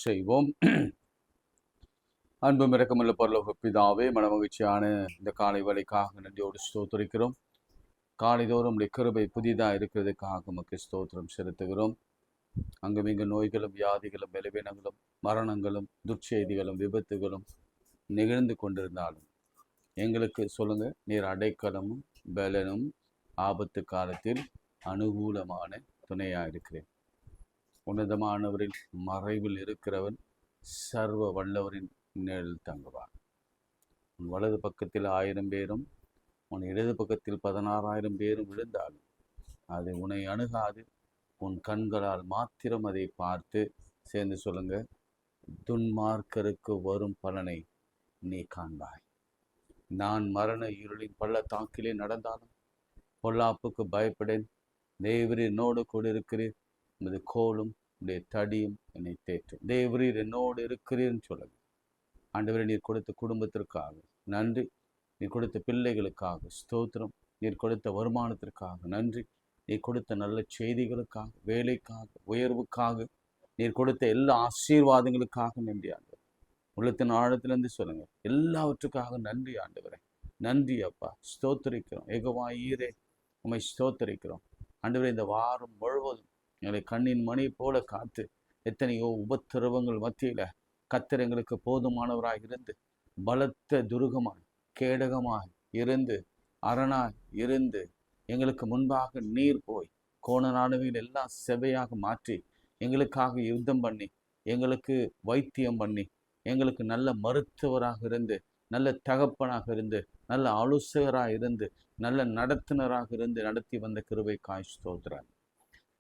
செய்வோம். அன்பும் இரக்கமுள்ள பரலோக பிதாவே, மனமகிழ்ச்சியான இந்த காலை வேளைக்காக நன்றியோடு ஸ்தோத்திரிக்கிறோம். காலைதோறும் உடைய கிருபை புதிதாக இருக்கிறதுக்காக உமக்கு ஸ்தோத்திரம் செலுத்துகிறோம். அங்குமிங்கு நோய்களும் வியாதிகளும் பலவீனங்களும் மரணங்களும் துர்ச்செய்திகளும் விபத்துகளும் நிகழ்ந்து கொண்டிருந்தாலும் எங்களுக்கு சொல்லுங்க, நீர் அடைக்கலமும் பலனும் ஆபத்து காலத்தில் அனுகூலமான துணையாக இருக்கிறேன். உன்னதமானவரின் மறைவில் இருக்கிறவன் சர்வ வல்லவரின் நிழல் தங்குவார். உன் வலது பக்கத்தில் 1000 பேரும் உன் இடது பக்கத்தில் 16,000 பேரும் விழுந்தாலும் அது உன்னை அணுகாது. உன் கண்களால் மாத்திரம் அதை பார்த்து சேர்ந்து சொல்லுங்க, துன்மார்க்கருக்கு வரும் பலனை நீ காண்பாய். நான் மரண இருளின் பள்ளத்தாக்கிலே நடந்தாலும் பொல்லாப்புக்கு பயப்படேன். தேவரீர் என்னோடு கூட இருக்கிறீர், உமது கோலும் உடைய தடியும் என்னை தேற்றும். தேவரீர் என்னோடு இருக்கிறீர்னு சொல்லுங்க. ஆண்டவரே, நீர் கொடுத்த குடும்பத்திற்காக நன்றி. நீர் கொடுத்த பிள்ளைகளுக்காக ஸ்தோத்திரம். நீர் கொடுத்த வருமானத்திற்காக நன்றி. நீர் கொடுத்த நல்ல செய்திகளுக்காக, வேலைக்காக, உயர்வுக்காக, நீர் கொடுத்த எல்லா ஆசீர்வாதங்களுக்காக நன்றி ஆண்டவர். உள்ளத்தின் ஆழத்திலிருந்து சொல்லுங்க, எல்லாவற்றுக்காக நன்றி ஆண்டவரே. நன்றி அப்பா, ஸ்தோத்தரிக்கிறோம். யெகோவா ஈரே, உம்மை ஸ்தோத்தரிக்கிறோம் ஆண்டவரே. இந்த வாரம் முழுவதும் எங்களை கண்ணின் மணி போல காத்து, எத்தனையோ உபத்திரவங்கள் மத்தியில கர்த்தர் எங்களுக்கு போதுமானவராய் இருந்து, பலத்த துருகமாய் கேடகமாய் இருந்து, அரணாய் இருந்து, எங்களுக்கு முன்பாக நீர் போய் கோணநாடுவில் எல்லாம் செவையாக மாற்றி, எங்களுக்காக யுத்தம் பண்ணி, எங்களுக்கு வைத்தியம் பண்ணி, எங்களுக்கு நல்ல மருத்துவராக இருந்து, நல்ல தகப்பனாக இருந்து, நல்ல ஆலோசகராக இருந்து, நல்ல நடத்துனராக இருந்து நடத்தி வந்த கிருபைக்காய் ஸ்தோத்திரம்.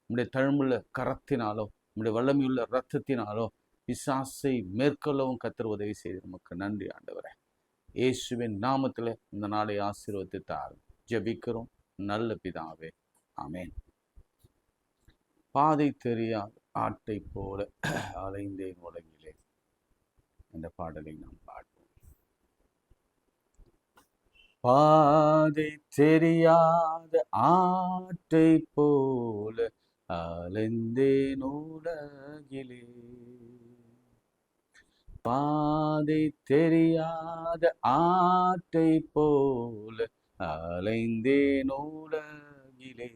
உம்முடைய தழும்புள்ள கரத்தினாலோ உம்முடைய வல்லமையுள்ள இரத்தத்தினாலோ பிசாசை மேற்கொள்ளவும் கர்த்தர் உதவி செய்து நமக்கு நன்றி ஆண்டவரே. இயேசுவின் நாமத்தில் இந்த நாளை ஆசீர்வதித்து தாரும் ஜெபிக்கிறோம் நல்ல பிதாவே, ஆமேன். பாதை தெரியாத ஆட்டை போல அலைந்தேன் உலகிலே என்ற பாடலை நாம் பாடுவோம். பாதை தெரியாத ஆட்டை போல அலைந்தேன் உலகிலே, பாதை தெரியாத ஆட்டை போல அலைந்தேன் உலகிலே,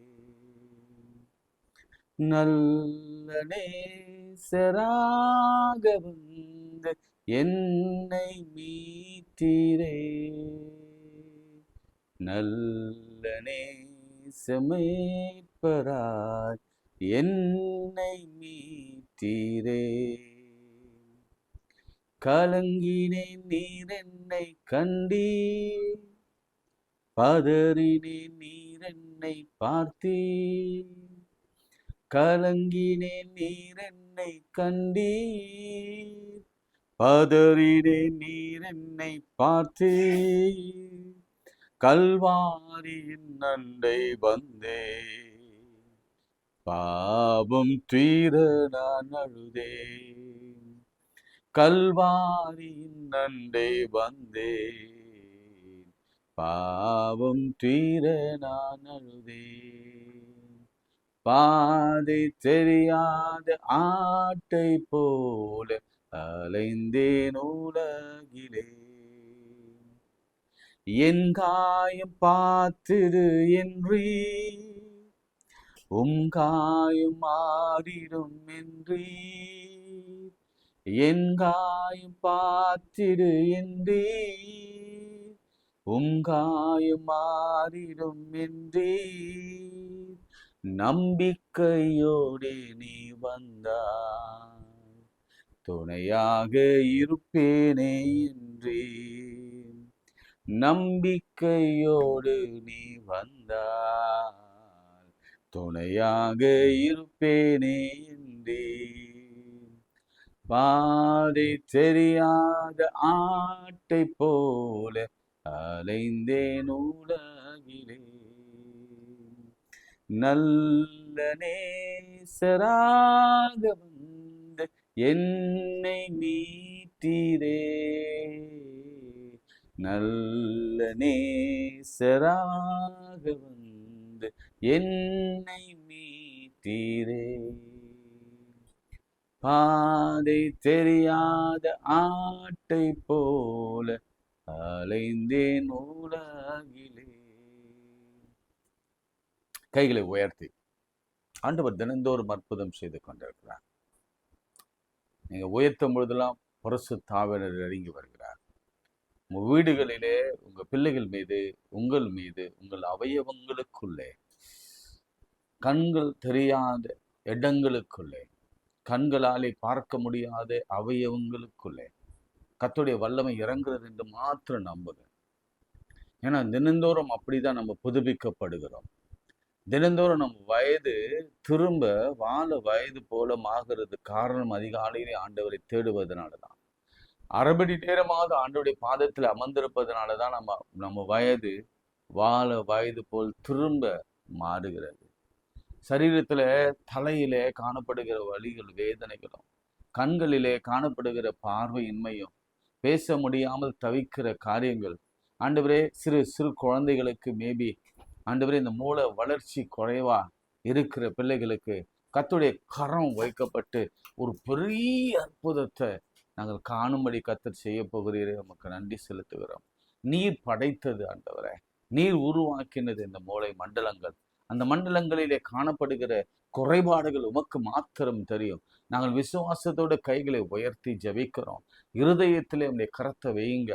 நல்ல நேசராக வந்து என்னை மீட்டீரே, நல்ல நேசமேய்ப்பராய் என்னை மீட்டீரே, கலங்கினேன் நீர் என்னை கண்டீர், பதறினேன் நீர் என்னை பார்த்தீர், கலங்கினேன் நீர் என்னை கண்டீர், பதறினேன் நீர் என்னை பார்த்தீர், கல்வாரியின் அண்டை வந்தே, பாவம் தீர நான் அழுதேன், கல்வாரியின் அண்டை வந்தேன், பாவம் தீர நான் அழுதேன், பாதை தெரியாத ஆட்டை போல அலைந்தேன் உலகிலே, என் காயம் பார்த்திடு என்றீர், உம் காயம் மாறிடும் என்றீர், என் காயம் பார்த்திடு என்றீர், உம் காயம் மாறிடும் என்றீர், நம்பிக்கையோடு நீ வந்தாய், துணையாக இருப்பேனே என்றீர், நம்பிக்கையோடு நீ வந்தால் துணையாக இருப்பேனே என்றீர், பாதை தெரியாத ஆட்டை போல அலைந்தேன் உலகிலே, நல்ல நேசராக வந்து என்னை மீட்டீரே, நல்ல நேசராக வந்து என்னை மீட்டீரே, பாதை தெரியாத ஆட்டை போல அலைந்தேன் உலகிலே. கைகளை உயர்த்தி ஆண்டவர் தினந்தோறும் அற்புதம் செய்து கொண்டிருக்கிறார். நீங்க உயர்த்தும் பொழுதெல்லாம் பரிசுத்தாவினர் இறங்கி வருகிறார். உங்க வீடுகளிலே, உங்க பிள்ளைகள் மீது, உங்கள் மீது, உங்கள் அவயவங்களுக்குள்ளே, கண்கள் தெரியாத இடங்களுக்குள்ளே, கண்களாலே பார்க்க முடியாத அவயவங்களுக்குள்ளே கர்த்தருடைய வல்லமை இறங்குறது என்று மாத்திரம் நம்புங்க. ஏன்னா தினந்தோறும் அப்படிதான் நம்ம புதுப்பிக்கப்படுகிறோம். தினந்தோறும் நம்ம வயது திரும்ப வாழ வயது போல ஆகிறது காரணம் அதிகாலையிலே ஆண்டவரை தேடுவதனாலதான். அரை மணி நேரமாவது ஆண்டவருடைய பாதத்தில் அமர்ந்திருப்பதனாலதான் நம்ம வயது வாழ வயது போல் திரும்ப மாறுகிறது. சரீரத்துல தலையிலே காணப்படுகிற வலிகள், வேதனைகளும், கண்களிலே காணப்படுகிற பார்வையின்மையும், பேச முடியாமல் தவிக்கிற காரியங்கள், ஆண்டவரே சிறு சிறு குழந்தைகளுக்கு மேபி ஆண்டவரே இந்த மூளை வளர்ச்சி குறைவா இருக்கிற பிள்ளைகளுக்கு கர்த்தருடைய கரம் வைக்கப்பட்டு ஒரு பெரிய அற்புதத்தை நாங்கள் காணும்படி கர்த்தர் செய்ய போகிறீரே, நமக்கு நன்றி செலுத்துகிறோம். நீர் படைத்தது ஆண்டவரே, நீர் உருவாக்கினது இந்த மூளை மண்டலங்கள். அந்த மண்டலங்களிலே காணப்படுகிற குறைபாடுகள் உமக்கு மாத்திரம் தெரியும். நாங்கள் விசுவாசத்தோட கைகளை உயர்த்தி ஜெபிக்கிறோம். இருதயத்திலே உடைய கரத்தை வையுங்க.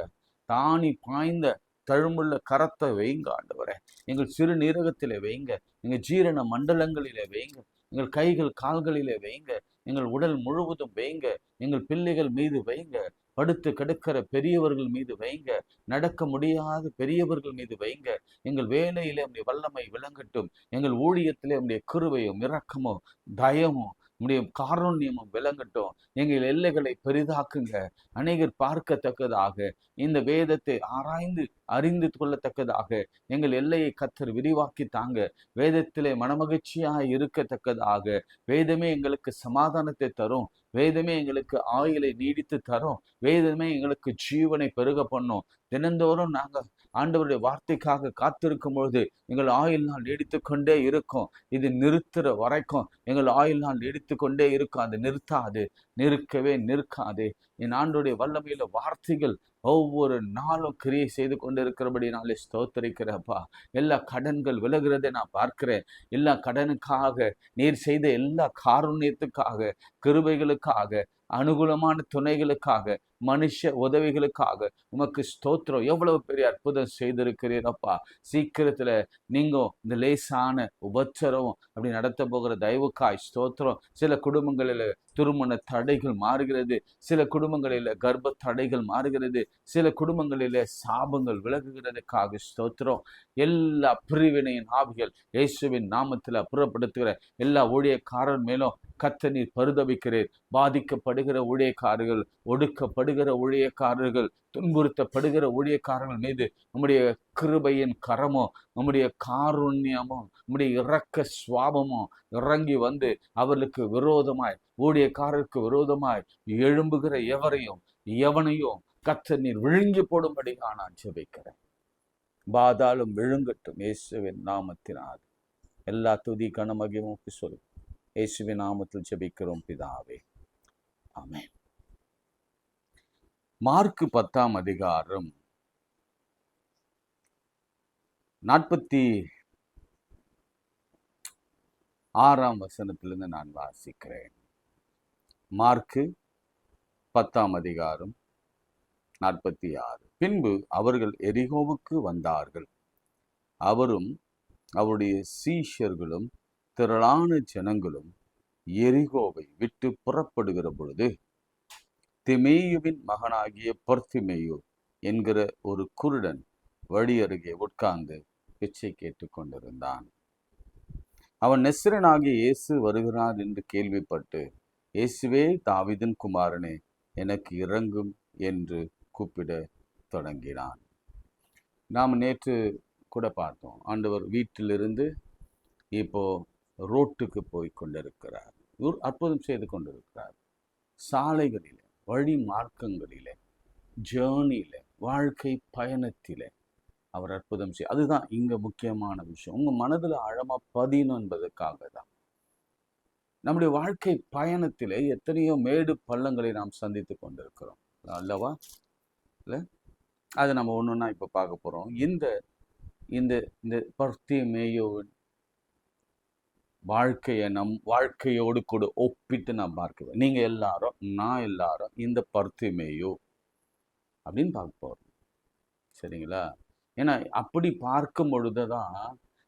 தானி பாய்ந்த தழும்புள்ள கரத்தை வைங்க ஆண்டவரே. எங்கள் சிறு நீரகத்திலே வைங்க, எங்கள் ஜீரண மண்டலங்களிலே வைங்க, எங்கள் கைகள் கால்களிலே வைங்க, எங்கள் உடல் முழுவதும் வைங்க, எங்கள் பிள்ளைகள் மீது வைங்க, படுத்து கிடக்கிற பெரியவர்கள் மீது வைங்க, நடக்க முடியாத பெரியவர்கள் மீது வைங்க. எங்கள் வேலையிலே உடைய வல்லமை விளங்கட்டும். எங்கள் ஊழியத்திலே உடைய கிருபையும் இரக்கமும் தயமும் உடைய காருண்யமும் விளங்கட்டும். எங்கள் எல்லைகளை பெரிதாக்குங்க. அநேகர் பார்க்கத்தக்கதாக இந்த வேதத்தை ஆராய்ந்து அறிந்து கொள்ளத்தக்கதாக எங்கள் எல்லையை கர்த்தர் விரிவாக்கி தாங்க. வேதத்திலே மனமகிழ்ச்சியாக இருக்கத்தக்கதாக. வேதமே எங்களுக்கு சமாதானத்தை தரும். வேதமே எங்களுக்கு ஆயுளை நீடித்து தரும். வேதமே எங்களுக்கு ஜீவனை பெருக பண்ணும். தினந்தோறும் நாங்கள் ஆண்டவருடைய வார்த்தைக்காக காத்திருக்கும் பொழுது எங்கள் ஆயுள் நாள் நீடித்து கொண்டே இருக்கும். இது நிறுத்துற வரைக்கும் எங்கள் ஆயுள் நாள் நீடித்து கொண்டே இருக்கும். அது நிறுத்தாது, நிற்கவே நிற்காது. என் ஆண்டோடைய வல்லமையில வார்த்தைகள் ஒவ்வொரு நாளும் கிரியை செய்து கொண்டு இருக்கிறபடி நாளை ஸ்தோத்தரிக்கிறப்பா. எல்லா கடன்கள் விலகிறதை நான் பார்க்கிறேன். எல்லா கடனுக்காக, நீர் செய்த எல்லா காருண்யத்துக்காக, கிருபைகளுக்காக, அனுகூலமான துணைகளுக்காக, மனுஷ உதவிகளுக்காக உமக்கு ஸ்தோத்திரம். எவ்வளவு பெரிய அற்புதம் செய்திருக்கிறீரப்பா. சீக்கிரத்துல நீங்க இந்த லேசான உபச்சரம் அப்படி நடத்த போகிற தயவுக்காய் ஸ்தோத்திரம். சில குடும்பங்களில் திருமண தடைகள் மாறுகிறது, சில குடும்பங்களில் கர்ப்ப தடைகள் மாறுகிறது, சில குடும்பங்களில் சாபங்கள் விலகுகிறதுக்காக ஸ்தோத்திரம். எல்லா பிரிவினையின் ஆவிகள் இயேசுவின் நாமத்தில் அப்புறப்படுத்துகிற எல்லா ஊழியக்காரர் மேலும் கர்த்தர் நீர் பரிதபிக்கிறீர். பாதிக்கப்படுகிற ஊழியக்காரர்கள், ஒடுக்கப்படுகிற ஊழியக்காரர்கள், துன்புறுத்தப்படுகிற ஊழியக்காரர்கள் மீது நம்முடைய கிருபையின் கரமோ, நம்முடைய காருண்யமோ, நம்முடைய இரக்க சுவாபமோ இறங்கி வந்து அவர்களுக்கு விரோதமாய், ஊழியக்காரருக்கு விரோதமாய் எழும்புகிற எவனையும் கர்த்தர் நீர் விழுங்கி போடும்படி நான் ஜெபிக்கிறேன். பாதாளம் விழுங்கட்டும் இயேசுவின் நாமத்தினால். எல்லா துதி கனமகிமுக்கு சொல்லு. இயேசுவின் நாமத்தில் ஜெபிக்கிறோம் பிதாவே, ஆமென். மார்க்கு 10ஆம் அதிகாரம் 46ஆம் வசனத்திலிருந்து நான் வாசிக்கிறேன். மார்க்கு 10ஆம் அதிகாரம் 46. பின்பு அவர்கள் எரிகோவுக்கு வந்தார்கள். அவரும் அவருடைய சீஷர்களும் திரளான ஜனங்களும் எரிகோவை விட்டு புறப்படுகிற பொழுது திமேயுவின் மகனாகிய பர்திமேயு என்கிற ஒரு குருடன் வழி அருகே உட்கார்ந்து பிச்சை கேட்டு கொண்டிருந்தான். அவன் நெஸ்ரனாகிய இயேசு வருகிறார் என்று கேள்விப்பட்டு, இயேசுவே தாவீதின் குமாரனே எனக்கு இரங்கும் என்று கூப்பிட தொடங்கினான். நாம் நேற்று கூட பார்த்தோம், ஆண்டவர் வீட்டிலிருந்து இப்போ ரோட்டுக்கு போய் கொண்டிருக்கிறார். அற்புதம் செய்து கொண்டிருக்கிறார். சாலைகளிலே, வழி மார்க்கங்களிலே, ஜேர்னியில, வாழ்க்கை பயணத்திலே அவர் அற்புதம் செய்ய. அதுதான் இங்க முக்கியமான விஷயம். உங்க மனதுல ஆழமா பதியணும் என்பதற்காக தான். நம்முடைய வாழ்க்கை பயணத்திலே எத்தனையோ மேடு பள்ளங்களை நாம் சந்தித்து கொண்டிருக்கிறோம் அல்லவா? இல்லை, அதை நம்ம ஒன்றுன்னா இப்போ பார்க்க போகிறோம். இந்த இந்த இந்த பர்த்திமேயுவின் வாழ்க்கையை நம் வாழ்க்கையோடு கூட ஒப்பிட்டு நான் பார்க்குவேன். நீங்கள் எல்லாரும், நான் எல்லாரும் இந்த பர்த்திமேயு அப்படின்னு பார்க்க போகிறோம். சரிங்களா? ஏன்னா அப்படி பார்க்கும் பொழுது தான்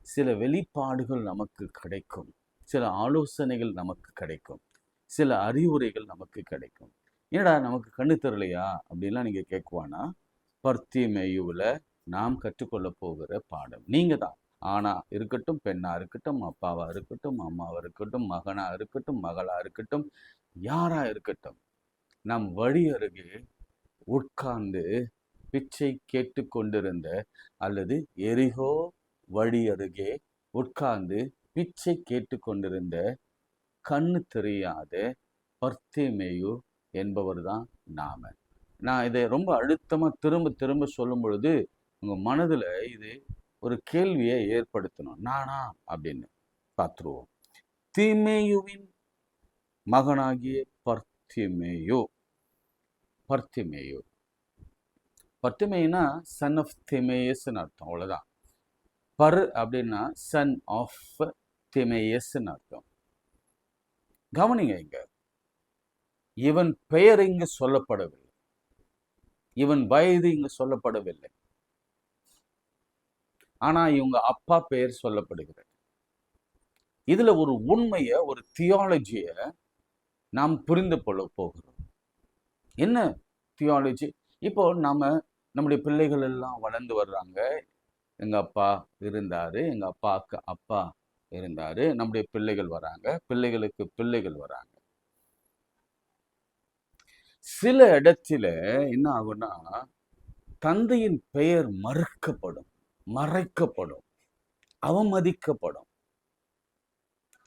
சில வெளிப்பாடுகள் நமக்கு கிடைக்கும், சில ஆலோசனைகள் நமக்கு கிடைக்கும், சில அறிவுரைகள் நமக்கு கிடைக்கும். ஏடா நமக்கு கண்ணு தரலையா அப்படின்லாம் நீங்கள் கேட்குவானா? பர்த்திமேயுவில் நாம் கற்றுக்கொள்ள போகிற பாடம் நீங்கள் தான். ஆணா இருக்கட்டும், பெண்ணா இருக்கட்டும், அப்பாவா இருக்கட்டும், அம்மாவா இருக்கட்டும், மகனா இருக்கட்டும், மகளா இருக்கட்டும், யாரா இருக்கட்டும், நம் வழி அருகே உட்கார்ந்து பிச்சை கேட்டு கொண்டிருந்த அல்லது எரிகோ வழி அருகே உட்கார்ந்து பிச்சை கேட்டு கொண்டிருந்த கண்ணு தெரியாத பர்த்திமேயு என்பவர் தான் நாம. நான் இதை ரொம்ப அழுத்தமா திரும்ப திரும்ப சொல்லும் பொழுது உங்க மனதுல இது ஒரு கேள்வியை ஏற்படுத்தணும். நானா அப்படின்னு பார்த்துருவோம். தீமேயுவின் மகனாகிய பர்த்திமேயு. பர்த்திமேயு பர்த்திமேயுனா சன் ஆஃப் திமேயஸ்ன்னு அர்த்தம், அவ்வளோதான். பர் அப்படின்னா சன் ஆஃப் திமேயஸ்ன்னு அர்த்தம். கவனிங்க, இங்க இவன் பெயர் இங்கு சொல்லப்படவில்லை, இவன் வயது இங்கு சொல்லப்படவில்லை. ஆனா இவங்க அப்பா பெயர் சொல்லப்படுகிறது. இதுல ஒரு உண்மைய, ஒரு தியாலஜிய நாம் புரிந்து கொள்ள போகிறோம். என்ன தியாலஜி? இப்போ நம்முடைய பிள்ளைகள் எல்லாம் வளர்ந்து வர்றாங்க. எங்க அப்பா இருந்தாரு, எங்க அப்பாவுக்கு அப்பா இருந்தாரு, நம்முடைய பிள்ளைகள் வராங்க, பிள்ளைகளுக்கு பிள்ளைகள் வராங்க. சில இடத்துல என்ன ஆகும்னா தந்தையின் பெயர் மறுக்கப்படும், மறைக்கப்படும், அவமதிக்கப்படும்.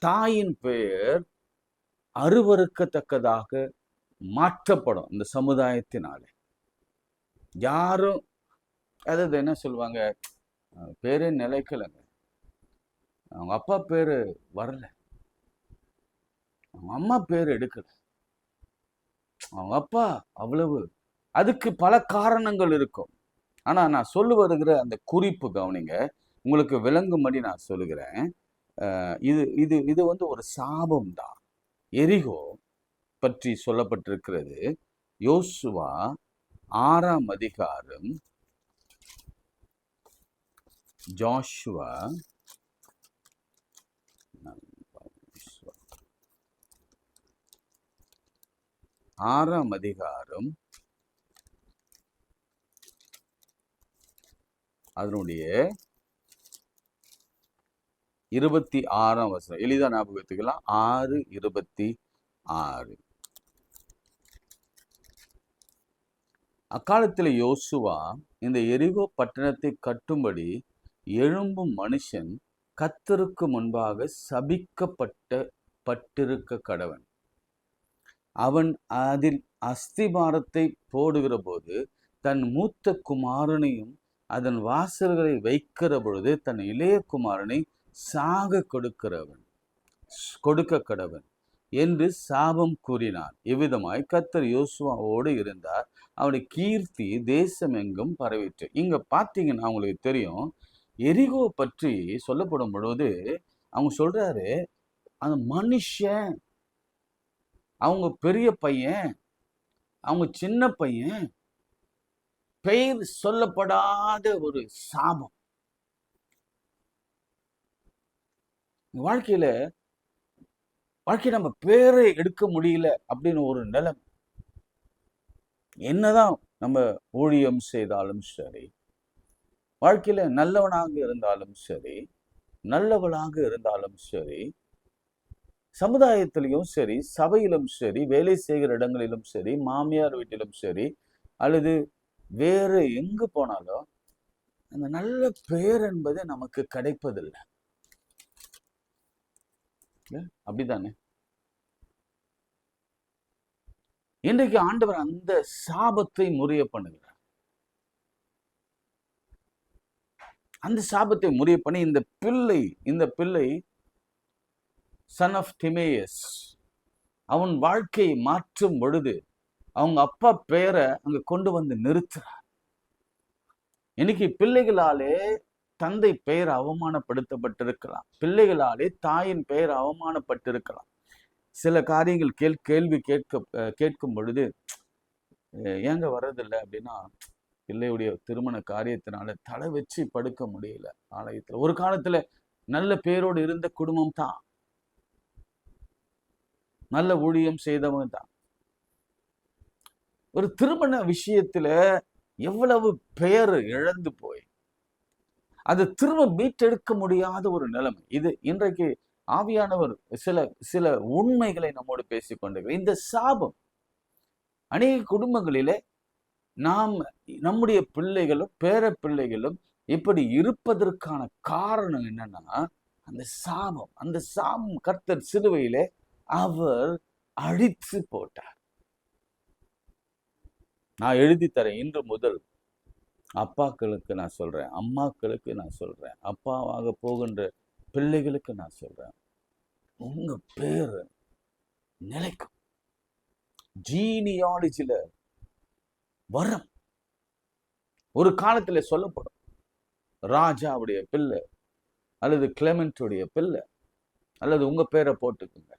தாயின் பெயர் அருவருக்கத்தக்கதாக மாற்றப்படும் இந்த சமுதாயத்தினாலே. யாரும் அதாவது என்ன சொல்லுவாங்க, பேரே நிலைக்கலைங்க, அவங்க அப்பா பேரு வரல, அவங்க அம்மா பேர் எடுக்கல, அவங்க அப்பா அவ்வளவு. அதுக்கு பல காரணங்கள் இருக்கும். ஆனா நான் சொல்லு வருகிற அந்த குறிப்பு கவனிங்க, உங்களுக்கு விளங்கும்படி நான் சொல்லுகிறேன். இது இது இது வந்து ஒரு சாபம் தான். எரிகோ பற்றி சொல்லப்பட்டிருக்கிறது. யோசுவா 6ஆம் அதிகாரம், ஜோஷுவா 6ஆம் அதிகாரம் அதனுடைய 26ஆம் வசனம். எளிதா ஞாபகத்துக்கலாம். 6:26. அக்காலத்தில் யோசுவா இந்த எரிகோ பட்டணத்தை கட்டும்படி எழும்பும் மனுஷன் கர்த்தருக்கு முன்பாக சபிக்கப்பட்டிருக்க கடவன். அவன் அதில் அஸ்திபாரத்தை போடுகிற போது தன் மூத்த குமாரனையும் அதன் வாசல்களை வைக்கிற பொழுது தன் இளைய குமாரனை சாக கொடுக்க கடவன் என்று சாபம் கூறினான். இவ்விதமாய் கர்த்தர் யோசுவாவோடு இருந்தார். அவருடைய கீர்த்தி தேசம் எங்கும் பரவிற்று. இங்க பாத்தீங்கன்னா அவங்களுக்கு தெரியும், எரிகோ பற்றி சொல்லப்படும் பொழுது அவங்க சொல்றாரு, அந்த மனுஷன், அவங்க பெரிய பையன், அவங்க சின்ன பையன், பெயர் சொல்லப்படாத ஒரு சாபம். வாழ்க்கையில நம்ம பேரை எடுக்க முடியல அப்படின்னு ஒரு நிலைமை. என்னதான் நம்ம ஊழியம் செய்தாலும் சரி, வாழ்க்கையில நல்லவனாக இருந்தாலும் சரி, நல்லவளாக இருந்தாலும் சரி, சமுதாயத்திலையும் சரி, சபையிலும் சரி, வேலை செய்கிற இடங்களிலும் சரி, மாமியார் வீட்டிலும் சரி, அல்லது வேறு எங்கு போனாலும் அந்த நல்ல பெயர் என்பது நமக்கு கிடைப்பதில்லை. அப்படித்தானே? இன்றைக்கு ஆண்டவர் அந்த சாபத்தை முறிய பண்ணுகிறார். அந்த சாபத்தை முறிய பண்ணி இந்த பிள்ளை சன் ஆஃப் டிமேயஸ். அவன் வாழ்க்கையை மாற்றும் பொழுது அவங்க அப்பா பெயரை அங்க கொண்டு வந்து நிறுத்துறார். இன்னைக்கு பிள்ளைகளாலே தந்தை பெயர் அவமானப்படுத்தப்பட்டிருக்கலாம், பிள்ளைகளாலே தாயின் பெயர் அவமானப்பட்டிருக்கலாம். சில காரியங்கள் கேள்வி கேட்கும் பொழுது ஏங்க வர்றதில்லை அப்படின்னா, பிள்ளையுடைய திருமண காரியத்தினால தலை வச்சு படுக்க முடியல ஆலயத்துல. ஒரு காலத்துல நல்ல பேரோடு இருந்த குடும்பம் தான், நல்ல ஊழியம் செய்தவங்க தான். ஒரு திருமண விஷயத்துல எவ்வளவு பெயர் இழந்து போய் அது திரும்ப மீட்டெடுக்க முடியாத ஒரு நிலைமை இது. இன்றைக்கு ஆவியானவர் சில உண்மைகளை நம்மோடு பேசிக்கொண்டிருக்கிறார். இந்த சாபம் அநேக குடும்பங்களிலே நாம் நம்முடைய பிள்ளைகளும் பேர பிள்ளைகளும் இப்படி இருப்பதற்கான காரணம் என்னன்னா, அந்த சாபம் கர்த்தர் சிலுவையிலே அவர் அழித்து போட்டார். நான் எழுதி தரேன், இன்று முதல் அப்பாக்களுக்கு நான் சொல்றேன், அம்மாக்களுக்கு நான் சொல்றேன், அப்பாவாக போகின்ற பிள்ளைகளுக்கு நான் சொல்றேன், உங்க பேர் நிலைக்கும். ஜீனியாலஜில வரும். ஒரு காலத்துல சொல்லப்படும், ராஜாவுடைய பிள்ளை அல்லது கிளெமென்ட்டுடைய பிள்ளை அல்லது உங்க பேரை போட்டுக்குங்க,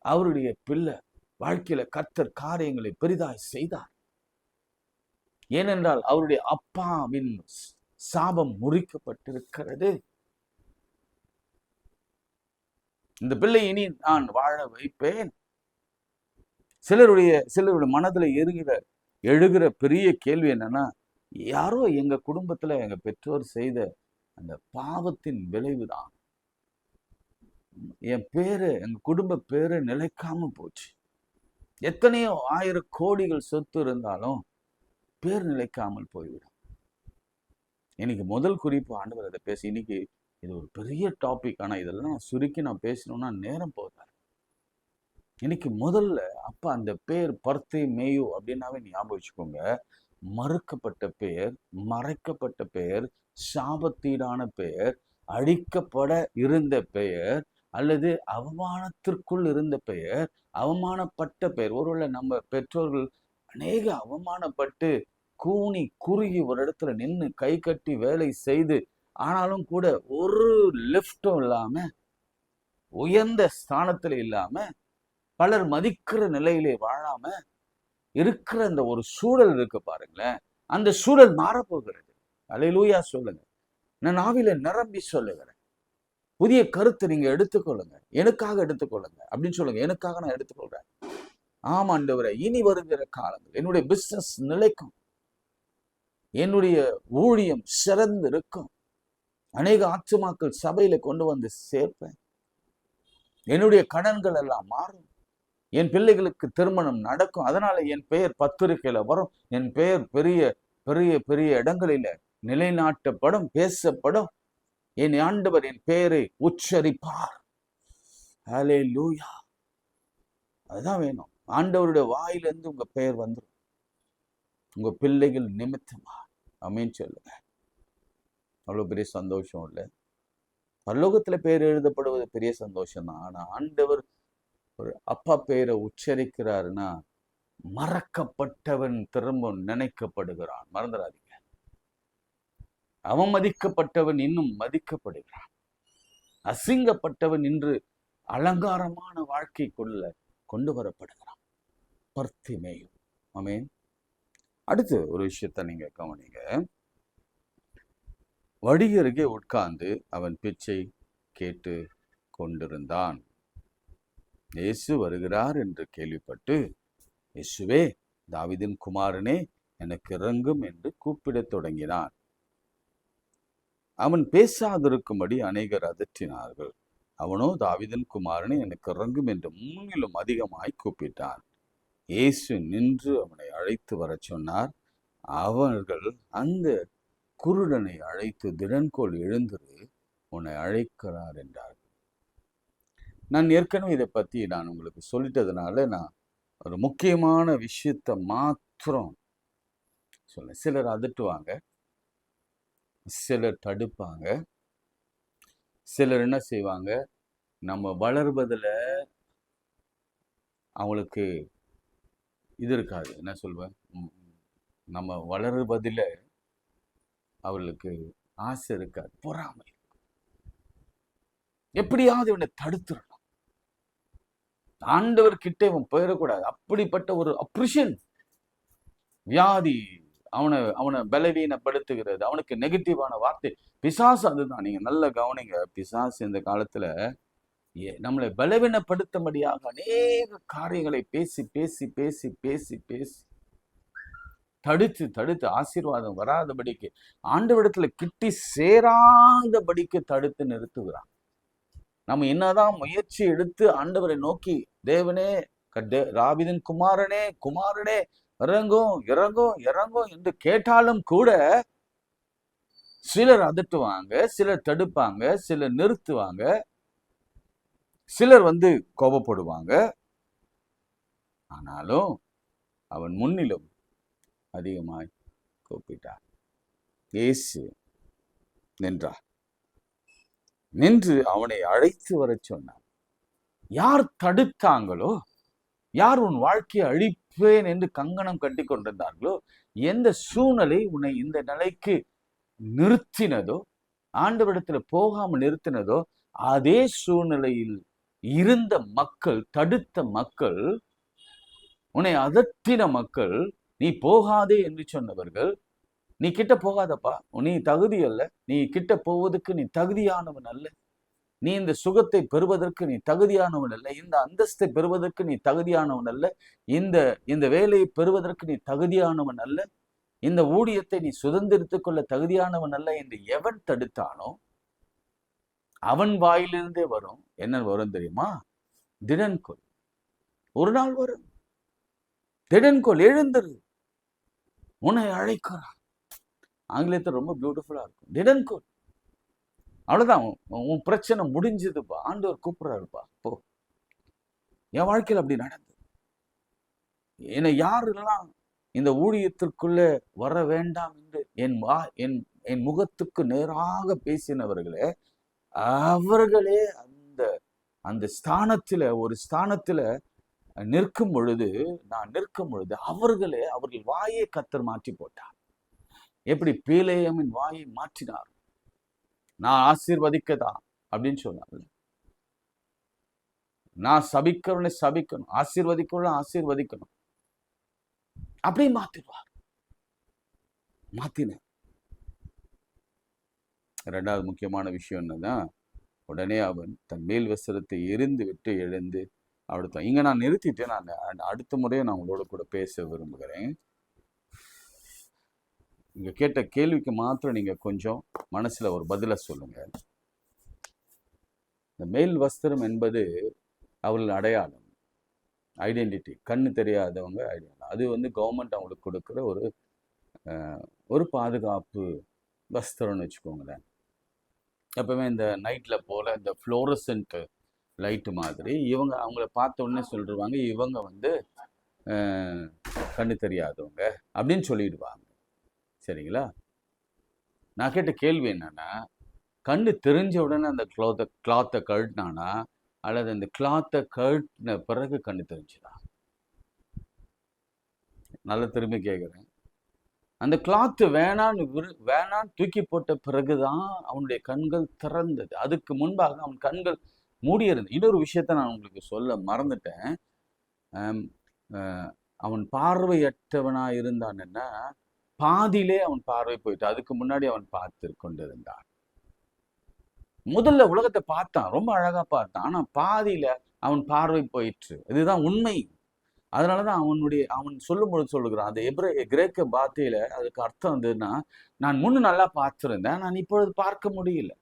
அவருடைய பிள்ளை வாழ்க்கையில கர்த்தர் காரியங்களை பெரிதாய் செய்தார். ஏனென்றால் அவருடைய அப்பாவின் சாபம் முறிக்கப்பட்டிருக்கிறது. இந்த பிள்ளை இனி நான் வாழ வைப்பேன். சிலருடைய மனதுல எழுகிற பெரிய கேள்வி என்னன்னா, யாரோ எங்க குடும்பத்துல எங்க பெற்றோர் செய்த அந்த பாவத்தின் விளைவுதான் என் பேரு, எங்க குடும்ப பேரு நிலைக்காம போச்சு. எத்தனையோ 1000 கோடிகள் சொத்து இருந்தாலும் பேர் நிலைக்காமல் போய்விடும். இன்னைக்கு முதல் குறிப்பு ஆண்டவர் அதை பேசி, இன்னைக்கு இது ஒரு பெரிய டாபிக். ஆனா இதெல்லாம் சுருக்கி நான் பேசணும்னா நேரம் போதாது. இன்னைக்கு முதல்ல அப்ப அந்த பேர் பர்த்திமேயு அப்படின்னாவே ஞாபகம் வச்சுக்கோங்க. மறுக்கப்பட்ட பெயர், மறைக்கப்பட்ட பெயர், சாபத்தீடான பெயர், அழிக்கப்பட இருந்த பெயர் அல்லது அவமானத்திற்குள் இருந்த பெயர், அவமானப்பட்ட பெயர். ஒருவேளை நம்ம பெற்றோர்கள் அநேக அவமானப்பட்டு கூனி குறுகி ஒரு இடத்துல நின்று கை கட்டி வேலை செய்து, ஆனாலும் கூட ஒரு லிஃப்டும் இல்லாம, உயர்ந்த ஸ்தானத்துல இல்லாம, பலர் மதிக்கிற நிலையிலே வாழாம இருக்கிற அந்த ஒரு சூழல் இருக்கு பாருங்களேன். அந்த சூழல் மாறப்போகிறது. அல்லேலூயா சொல்லுங்க. நான் ஆவியில நிரம்பி சொல்லுகிறேன். புதிய கருத்தை நீங்க எடுத்துக்கொள்ளுங்க, எனக்காக எடுத்துக்கொள்ளுங்க அப்படின்னு சொல்லுங்க. எனக்காக நான் எடுத்துக்கொள்றேன். ஆமா ஆண்டவரே, இனி வருகிற காலங்கள் என்னுடைய பிசினஸ் நிலைக்கும், என்னுடைய ஊழியம் சிறந்து இருக்கும், அநேக ஆத்துமாக்கள் சபையில கொண்டு வந்து சேர்ப்பேன், என்னுடைய கடன்கள் எல்லாம் மாறும், என் பிள்ளைகளுக்கு திருமணம் நடக்கும், அதனால என் பெயர் பத்திரிகையில வரும், என் பெயர் பெரிய பெரிய பெரிய இடங்களில நிலைநாட்டப்படும், பேசப்படும், என் ஆண்டவர் என் பெயரை உச்சரிப்பார். ஹல்லேலூயா. அதுதான் வேணும். ஆண்டவருடைய வாயிலிருந்து உங்க பெயர் வந்துடும், உங்க பிள்ளைகள் நிமித்தமா. ஆமென் சொல்லுங்க. அவ்வளவு பெரிய சந்தோஷம் இல்லை? பரலோகத்துல பெயர் எழுதப்படுவது பெரிய சந்தோஷம் தான். ஆனா ஆண்டவர் ஒரு அப்பா பெயரை உச்சரிக்கிறாருன்னா, மறக்கப்பட்டவன் திரும்ப நினைக்கப்படுகிறான். மறந்துடாதீங்க. அவமதிக்கப்பட்டவன் இன்னும் மதிக்கப்படுகிறான். அசிங்கப்பட்டவன் இன்று அலங்காரமான வாழ்க்கைக்குள்ள கொண்டு வரப்படுகிறான். பர்த்திமேயு. ஆமென். அடுத்து ஒரு விஷயத்த நீங்க கவனிங்க. வழி அருகே உட்கார்ந்து அவன் பிச்சை கேட்டு கொண்டிருந்தான். இயேசு வருகிறார் என்று கேள்விப்பட்டு, இயேசுவே, தாவீதின் குமாரனே, எனக்கு இறங்கும் என்று கூப்பிடத் தொடங்கினான். அவன் பேசாதிருக்கும்படி அநேகர் அதற்றினார்கள். அவனோ, தாவீதின் குமாரனே, எனக்கு இறங்கும் என்று முன்னிலும் அதிகமாய் கூப்பிட்டான். இயேசு நின்று அவனை அழைத்து வரச் சொன்னார். அவர்கள் அந்த குருடனை அழைத்து, திடன்கொள், எழுந்திரு, உன்னை அழைக்கிறார் என்றார்கள். நான் ஏற்கனவே இதை பத்தி நான் உங்களுக்கு சொல்லிட்டதுனால நான் ஒரு முக்கியமான விஷயத்தை மாத்திரம் சொல்ல. சிலர் அதட்டுவாங்க, சிலர் தடுப்பாங்க, சிலர் என்ன செய்வாங்க, நம்ம வளர்வதில் அவங்களுக்கு இது இருக்காது, என்ன சொல்வேன், நம்ம வளருவதில் அவர்களுக்கு ஆசை இருக்காது, பொறாமை. எப்படியாவது இவனை தடுத்துடணும், ஆண்டவர் கிட்ட இவன் போயிடக்கூடாது. அப்படிப்பட்ட ஒரு அப்ரிஷன் வியாதி அவனை அவனை பலவீனப்படுத்துகிறது, அவனுக்கு நெகட்டிவான வார்த்தை. பிசாசு அதுதான். நீங்க நல்ல கவனிங்க, பிசாசு இந்த காலத்துல நம்மளை பலவீனப்படுத்தும்படியாக அநேக காரியங்களை பேசி பேசி பேசி பேசி பேசி தடுத்து தடுத்து ஆசீர்வாதம் வராதபடிக்கு, ஆண்டவரிடத்துல கிட்டி சேராதபடிக்கு தடுத்து நிறுத்துகிறான். நம்ம என்னதான் முயற்சி எடுத்து ஆண்டவரை நோக்கி, தேவனே, ராவிதின் குமாரனே குமாரனே இறங்கும் இறங்கும் இறங்கும் என்று கேட்டாலும் கூட சிலர் அதட்டுவாங்க, சிலர் தடுப்பாங்க, சிலர் நிறுத்துவாங்க, சிலர் கோபப்படுவாங்க. ஆனாலும் அவன் முன்னிலும் அதிகமாய் கூப்பிட்டார். இயேசு நின்றார். நின்று அவனை அழைத்து வர சொன்னார். யார் தடுத்தாங்களோ, யார் உன் வாழ்க்கையை அழிப்பேன் என்று கங்கணம் கட்டி கொண்டிருந்தார்களோ, எந்த சூழ்நிலை உன்னை இந்த நிலைக்கு நிறுத்தினதோ, ஆண்டவரிடத்துல போகாம நிறுத்தினதோ, அதே சூழ்நிலையில் இருந்த மக்கள், தடுத்த மக்கள், உன்னை அதட்டின மக்கள், நீ போகாதே என்று சொன்னவர்கள், நீ கிட்ட போகாதப்பா, நீ தகுதி அல்ல, நீ கிட்ட போவதற்கு நீ தகுதியானவன் அல்ல, நீ இந்த சுகத்தை பெறுவதற்கு நீ தகுதியானவன் அல்ல, இந்த அந்தஸ்தை பெறுவதற்கு நீ தகுதியானவன் அல்ல, இந்த வேலையை பெறுவதற்கு நீ தகுதியானவன் அல்ல, இந்த ஊழியத்தை நீ சுதந்திரித்துக் கொள்ள தகுதியானவன் அல்ல என்று எவன் தடுத்தானோ அவன் வாயிலிருந்தே வரும். என்ன வரும் தெரியுமா? திடன்கொள். ஒரு நாள் வரும். திடன்கொள், எழுந்திரு, உன்னை அழைக்கிறான். ஆங்கிலத்தில் ரொம்ப பியூட்டிஃபுல்லா இருக்கும். திடன்கொள். அவ்வளவுதான், உன் பிரச்சனை முடிஞ்சதுப்பா, ஆண்டவர் கூப்பிடுறாருப்பா, போ. என் வாழ்க்கையில் அப்படி நடந்தது. என்னை யாரெல்லாம் இந்த ஊழியத்திற்குள்ள வர வேண்டாம் என்று என் முகத்துக்கு நேராக பேசினவர்களே, அவர்களே அந்த ஸ்தானத்துல, ஒரு ஸ்தானத்துல நிற்கும் பொழுது, நான் நிற்கும் பொழுது அவர்கள் வாயை கர்த்தர் மாற்றி போட்டார். எப்படி பீலேயமின் வாயை மாற்றினார். நான் ஆசீர்வதிக்கதான் அப்படின்னு சொன்னார். நான் சபிக்கிறவனை சபிக்கணும், ஆசீர்வதிக்கிறவனை ஆசீர்வதிக்கணும், அப்படியே மாத்திடுவார். மாத்தின ரெண்டாவது முக்கியமான விஷயம் என்னதான், உடனே அவன் தன் மேல் வஸ்திரத்தை எரிந்து விட்டு எழுந்து அப்படித்தான். இங்க நான் நிறுத்திட்டேன். நான் அடுத்த முறையை நான் உங்களோட கூட பேச விரும்புகிறேன். இங்க கேட்ட கேள்விக்கு மாத்திரம் நீங்க கொஞ்சம் மனசுல ஒரு பதில சொல்லுங்க. இந்த மேல் வஸ்திரம் என்பது அவர்கள் அடையாளம், ஐடென்டிட்டி. கண்ணு தெரியாதவங்க அடையாளம். அது கவர்மெண்ட் அவங்களுக்கு கொடுக்குற ஒரு பாதுகாப்பு வஸ்திரம்னு வச்சுக்கோங்களேன். எப்பவுமே இந்த நைட்ல போல இந்த ஃப்ளோரசன்ட் லைட்டு மாதிரி அவங்கள பார்த்த உடனே சொல்லிடுவாங்க, இவங்க கண்ணு தெரியாதவங்க அப்படின்னு சொல்லிடுவாங்க. சரிங்களா? நான் கேட்ட கேள்வி என்னன்னா, கண்ணு தெரிஞ்ச உடனே அந்த கிளாத்தை கழட்டினானா, அல்லது அந்த கிளாத்தை கழட்டின பிறகு கண்ணு தெரிஞ்சுதா? நல்லா திரும்பி கேட்குறேன். அந்த கிளாத்து வேணான்னு தூக்கி போட்ட பிறகுதான் அவனுடைய கண்கள் திறந்தது. அதுக்கு முன்பாக அவன் கண்கள் மூடியிருந்தது. இன்னொரு விஷயத்த நான் உங்களுக்கு சொல்ல மறந்துட்டேன். அவன் பார்வையற்றவனா இருந்தான்னா, பாதியிலே அவன் பார்வை போயிட்டு, அதுக்கு முன்னாடி அவன் பார்த்து கொண்டிருந்தான். முதல்ல உலகத்தை பார்த்தான், ரொம்ப அழகா பார்த்தான். ஆனா பாதியில அவன் பார்வை போயிற்று. இதுதான் உண்மை. அதனாலதான் அவன் சொல்லும் பொழுது சொல்லுகிறான், அந்த கிரேக்க பாத்தையில அதுக்கு அர்த்தம் வந்துன்னா, நான் முன்னு நல்லா பார்த்திருந்தேன், நான் இப்பொழுது பார்க்க முடியல.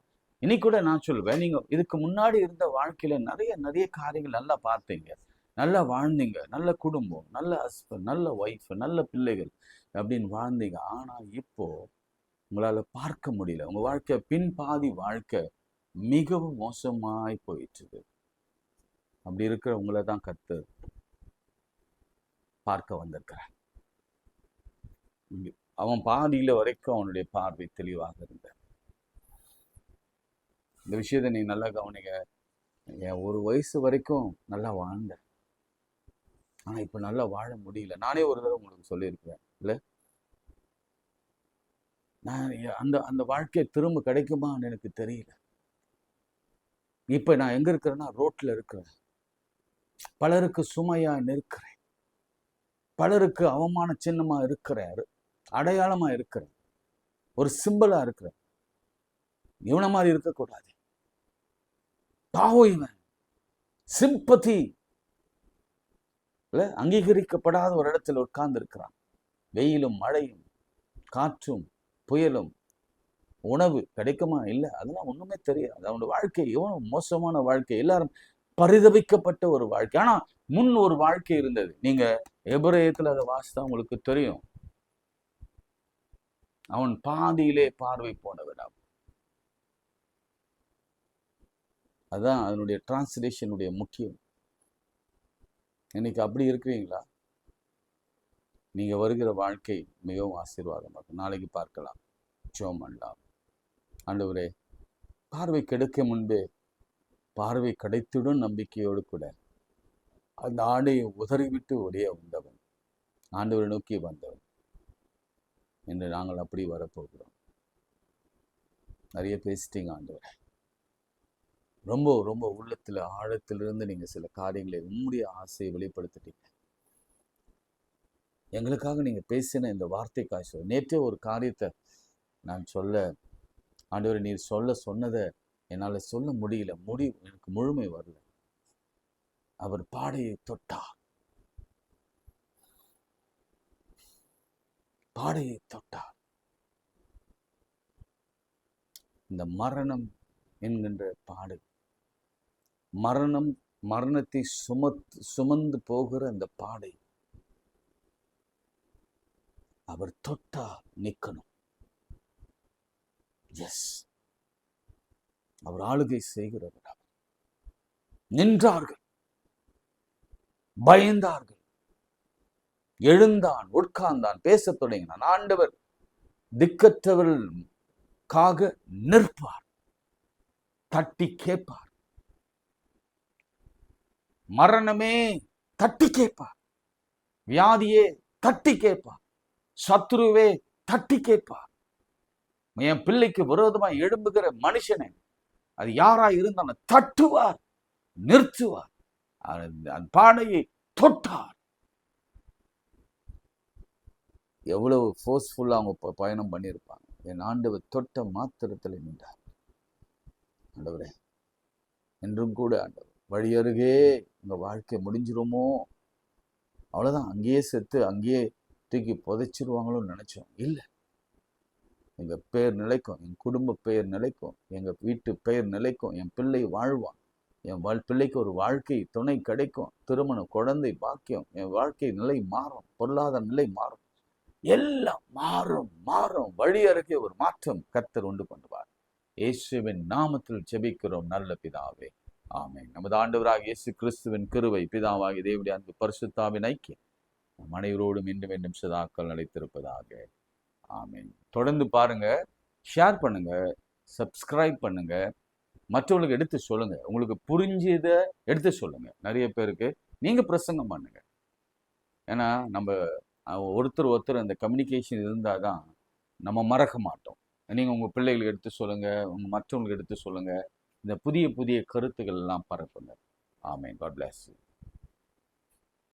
இன்னைக்கு கூட நான் சொல்லுவேன், நீங்க இதுக்கு முன்னாடி இருந்த வாழ்க்கையில நிறைய நிறைய காரியங்கள் நல்லா பார்த்தீங்க, நல்லா வாழ்ந்தீங்க, நல்ல குடும்பம், நல்ல ஹஸ்பண்ட், நல்ல ஒய்ஃப், நல்ல பிள்ளைகள் அப்படின்னு வாழ்ந்தீங்க. ஆனா இப்போ உங்களால பார்க்க முடியல. உங்க வாழ்க்கை பின்பாதி வாழ்க்கை மிகவும் மோசமாய் போயிட்டு. அப்படி இருக்கிற உங்களை தான் கர்த்தர் பார்க்க வந்திருக்கிறான். அவன் பாதியில வரைக்கும் அவனுடைய பார்வை தெளிவாக இருந்த. இந்த விஷயத்தை நீ நல்லா கவனிங்க. என் ஒரு வயசு வரைக்கும் நல்லா வாழ்ந்தேன். ஆனா இப்ப நல்லா வாழ முடியல. நானே ஒரு தடவை உங்களுக்கு சொல்லியிருக்கிறேன் இல்ல, நான் அந்த அந்த வாழ்க்கை திரும்ப கிடைக்குமான்னு எனக்கு தெரியல. இப்ப நான் எங்க இருக்கிறேன்னா ரோட்ல இருக்கிறேன். பலருக்கு சுமையா நிற்கிறேன். பலருக்கு அவமான சின்னமா இருக்கிறேன், அடையாளமா இருக்கிறேன், ஒரு சிம்பிளா இருக்கிறேன். இவன மாதிரி இருக்கக்கூடாது. பாவம் இவன், சிம்பத்தி அங்கீகரிக்கப்படாத ஒரு இடத்துல உட்கார்ந்து இருக்கிறான். வெயிலும் மழையும் காற்றும் புயலும், உணவு கிடைக்குமா இல்லை, அதெல்லாம் ஒண்ணுமே தெரியாது. அவனோட வாழ்க்கை எவ்வளவு மோசமான வாழ்க்கை, எல்லாரும் பரிதபிக்கப்பட்ட ஒரு வாழ்க்கை. ஆனா முன் ஒரு வாழ்க்கை இருந்தது. நீங்க எபிரேயத்துல அதை வாசித்தா உங்களுக்கு தெரியும். அவன் பாதியிலே பார்வை போனவன். அதான் அதனுடைய டிரான்ஸ்லேஷனுடைய முக்கியம். இன்னைக்கு அப்படி இருக்கிறீங்களா? நீங்க வருகிற வாழ்க்கை மிகவும் ஆசீர்வாதமாகும். நாளைக்கு பார்க்கலாம். ஜெபம் பண்ணலாம். ஆண்டவரே, பார்வை கிடைக்க முன்பே பார்வை கிடைத்திடும் நம்பிக்கையோடு கூட அந்த ஆடையை உதறிவிட்டு ஒரே வந்தவன், ஆண்டவரை நோக்கி வந்தவன் என்று நாங்கள் அப்படி வரப்போகிறோம். நிறைய பேசிட்டீங்க ஆண்டவரே. ரொம்ப ரொம்ப உள்ளத்துல ஆழத்திலிருந்து நீங்க சில காரியங்களை உம்முடைய ஆசையை வெளிப்படுத்திட்டீங்க. எங்களுக்காக நீங்க பேசின இந்த வார்த்தைக்காக சொல்ல, நேற்றே ஒரு காரியத்தை நான் சொல்ல, ஆண்டவரை நீர் சொன்னதை என்னால சொல்ல முடியல, எனக்கு முழுமை வரல. அவர் பாடையை தொட்டார், பாடையை தொட்டார். இந்த மரணம் என்கின்ற பாடை, மரணத்தை சுமந்து போகிற அந்த பாடை அவர் தொட்டா நிக்கணும். எஸ், அவர் ஆளுகை செய்கிறவர். நின்றார்கள், பயந்தார்கள், எழுந்தான், உட்கார்ந்தான், பேசத் தொடங்கினான். ஆண்டவர் திக்கற்றவர்களுக்காக நிற்பார், தட்டி கேட்பார். மரணமே தட்டி கேட்பார், வியாதியே தட்டி கேட்பார், சத்ருவே தட்டி கேட்பார். என் பிள்ளைக்கு விரோதமாய் எழும்புகிற மனுஷனை, அது யாரா இருந்தாலும் தட்டுவார், நிறுத்துவார். அந்த பாடையை தொட்டார். எவ்வளவு ஃபோர்ஸ்ஃபுல்லா அவங்க பயணம் பண்ணியிருப்பாங்க. என் ஆண்டவர் தொட்ட மாத்திரத்தில் நின்றார். ஆண்டவரே, என்றும் கூட ஆண்டவர் வழி அருகே உங்க வாழ்க்கை முடிஞ்சிருமோ, அவ்வளவுதான், அங்கேயே செத்து அங்கேயே தூக்கி புதைச்சிருவாங்களோன்னு நினைச்சோம். இல்லை, எங்க பெயர் நிலைக்கும், என் குடும்ப பெயர் நிலைக்கும், எங்க வீட்டு பெயர் நிலைக்கும், என் பிள்ளை வாழ்வான், என் பிள்ளைக்கு ஒரு வாழ்க்கை துணை கிடைக்கும், திருமணம், குழந்தை பாக்கியம், என் வாழ்க்கை நிலை மாறும், பொருளாதார நிலை மாறும், எல்லாம் மாறும் மாறும். வழி அருகே ஒரு மாற்றம் கர்த்தர் உண்டு பண்ணுவார். இயேசுவின் நாமத்தில் ஜெபிக்கிறோம் நல்ல பிதாவே, ஆமென். நமது ஆண்டவராக இயேசு கிறிஸ்துவின் கிருபை, பிதாவாகிய தேவனுடைய அன்பு, பரிசுத்தாவின் ஐக்கியம் நம் அனைவரோடும் மீண்டும் மீண்டும் சதாக்கள் நிலைத்திருப்பதாக. ஆமென். தொடர்ந்து பாருங்க, ஷேர் பண்ணுங்க, சப்ஸ்கிரைப் பண்ணுங்க, மற்றவங்களுக்கு எடுத்து சொல்லுங்க. உங்களுக்கு புரிஞ்சதை எடுத்து சொல்லுங்க. நிறைய பேருக்கு நீங்க பிரசங்கம் பண்ணுங்க. ஏன்னா நம்ம ஒருத்தர் அந்த கம்யூனிகேஷன் இருந்தாதான் நம்ம மறக்க மாட்டோம். நீங்க உங்க பிள்ளைகளுக்கு எடுத்து சொல்லுங்க, உங்க மற்றவங்களுக்கு எடுத்து சொல்லுங்க. இந்த புதிய புதிய கருத்துக்கள் எல்லாம் பரப்புங்க. ஆமென். God bless you.